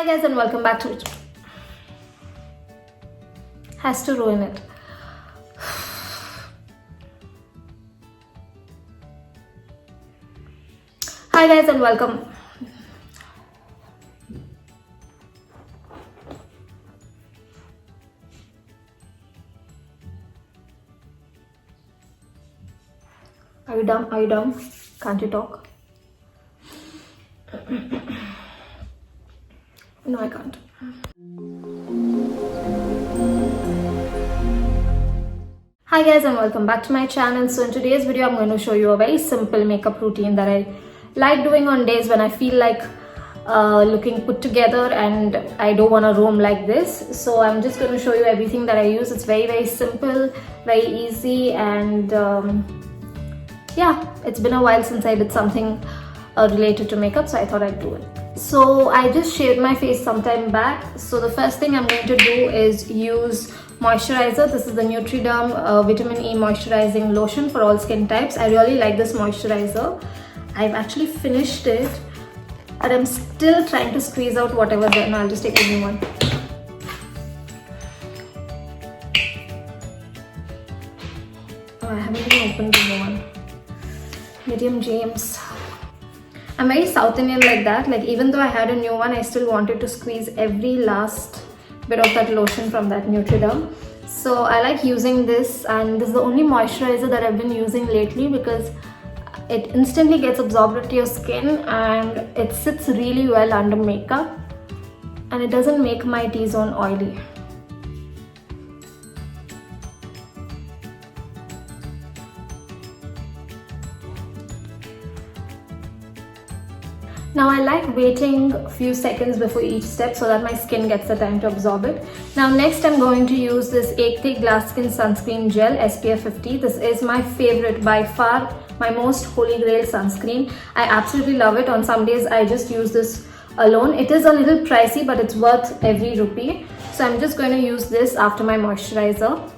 Hi guys and welcome back to it. Has to ruin it. Hi guys and welcome. Are you dumb? Are you dumb? Can't you talk? No, I can't. Hi guys and welcome back to my channel. So in today's video I'm going to show you a very simple makeup routine that I like doing on days when I feel like looking put together and I don't want to roam like this. So I'm just going to show you everything that I use. It's very simple, very easy, and yeah, it's been a while since I did something related to makeup, so I thought I'd do it. So I just shaved my face sometime back. So the first thing I'm going to do is use moisturizer. This is the Nutriderm Vitamin E Moisturizing Lotion for all skin types. I really like this moisturizer. I've actually finished it, but I'm still trying to squeeze out whatever's there. Now I'll just take a new one. Oh, I haven't even opened the new one. Medium James. I'm very South Indian like that. Like, even though I had a new one, I still wanted to squeeze every last bit of that lotion from that Nutriderm. So I like using this, and this is the only moisturizer that I've been using lately because it instantly gets absorbed into your skin and it sits really well under makeup, and it doesn't make my T-zone oily. Now I like waiting a few seconds before each step so that my skin gets the time to absorb it. Now next I'm going to use this Ekte Glass Skin Sunscreen Gel SPF 50. This is my favorite, by far my most holy grail sunscreen. I absolutely love it. On some days I just use this alone. It is a little pricey, but it's worth every rupee. So I'm just going to use this after my moisturizer.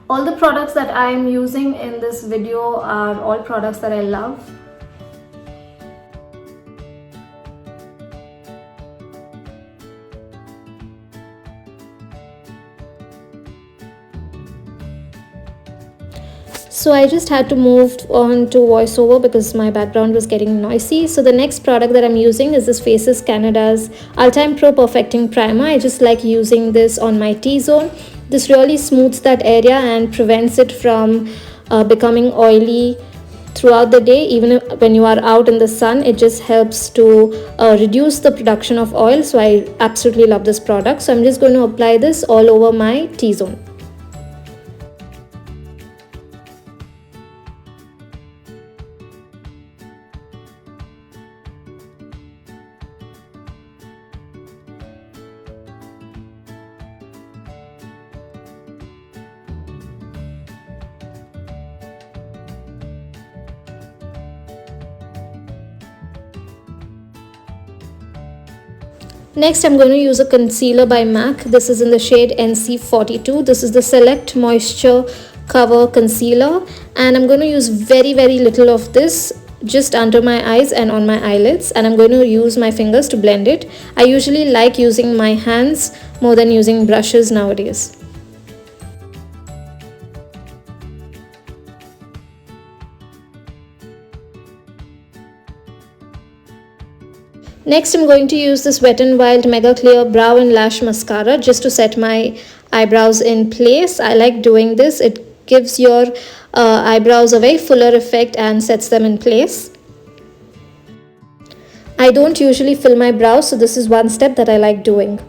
All the products that I am using in this video are all products that I love. So I just had to move on to voiceover because my background was getting noisy. So the next product that I'm using is this Faces Canada's Ultime Pro Perfecting Primer. I just like using this on my T-zone. This really smooths that area and prevents it from becoming oily throughout the day. Even when you are out in the sun, it just helps to reduce the production of oil. So I absolutely love this product. So I'm just going to apply this all over my T-zone. Next, I'm going to use a concealer by MAC. This is in the shade NC42. This is the Select Moisture Cover Concealer. And I'm going to use very little of this just under my eyes and on my eyelids. And I'm going to use my fingers to blend it. I usually like using my hands more than using brushes nowadays. Next, I'm going to use this Wet n Wild Mega Clear Brow and Lash Mascara just to set my eyebrows in place. I like doing this. It gives your eyebrows a very fuller effect and sets them in place. I don't usually fill my brows, so this is one step that I like doing.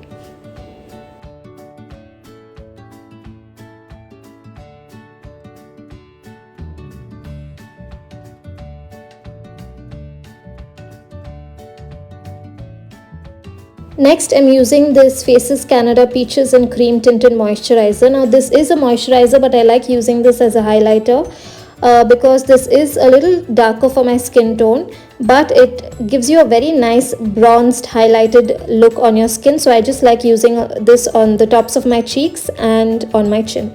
Next, I'm using this Faces Canada Peaches and Cream Tinted Moisturizer. Now, this is a moisturizer, but I like using this as a highlighter because this is a little darker for my skin tone, but it gives you a very nice bronzed, highlighted look on your skin. So I just like using this on the tops of my cheeks and on my chin.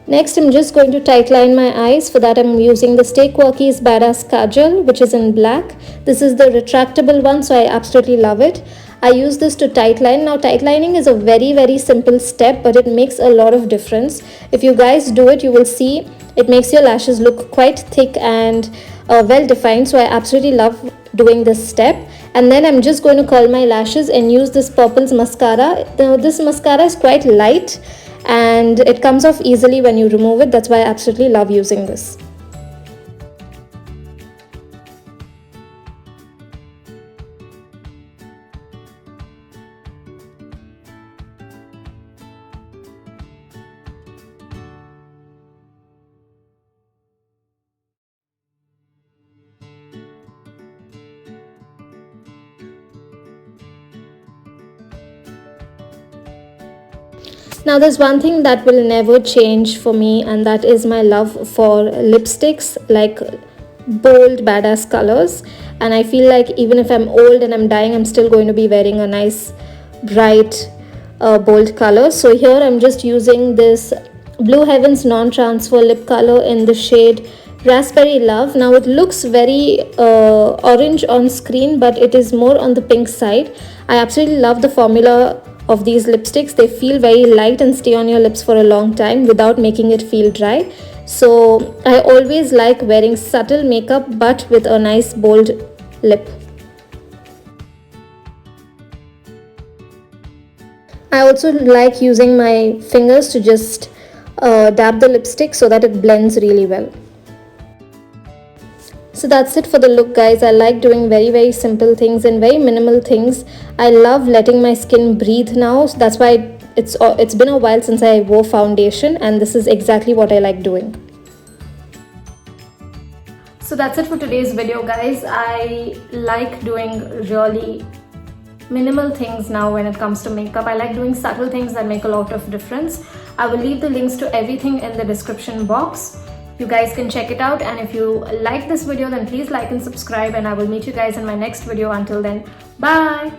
Next, I'm just going to tight line my eyes. For that, I'm using the Stay Quirky's Badass Kajal, which is in black. This is the retractable one, so I absolutely love it. I use this to tight line. Now, tight lining is a very simple step, but it makes a lot of difference. If you guys do it, you will see it makes your lashes look quite thick and well defined. So I absolutely love doing this step. And then I'm just going to curl my lashes and use this Purple's mascara. Now, this mascara is quite light and it comes off easily when you remove it. That's why I absolutely love using this. Now there's one thing that will never change for me, and that is my love for lipsticks, like bold badass colors. And I feel like even if I'm old and I'm dying, I'm still going to be wearing a nice bright bold color. So here I'm just using this Blue Heavens non-transfer lip color in the shade Raspberry Love. Now it looks very orange on screen, but it is more on the pink side. I absolutely love the formula of these lipsticks. They feel very light and stay on your lips for a long time without making it feel dry. So I always like wearing subtle makeup but with a nice bold lip. I also like using my fingers to just dab the lipstick so that it blends really well. So that's it for the look, guys. I like doing very simple things and very minimal things. I love letting my skin breathe now. So that's why it's been a while since I wore foundation, and this is exactly what I like doing. So that's it for today's video, guys. I like doing really minimal things now when it comes to makeup. I like doing subtle things that make a lot of difference. I will leave the links to everything in the description box. You guys can check it out, and if you like this video, then please like and subscribe, and I will meet you guys in my next video. Until then, bye.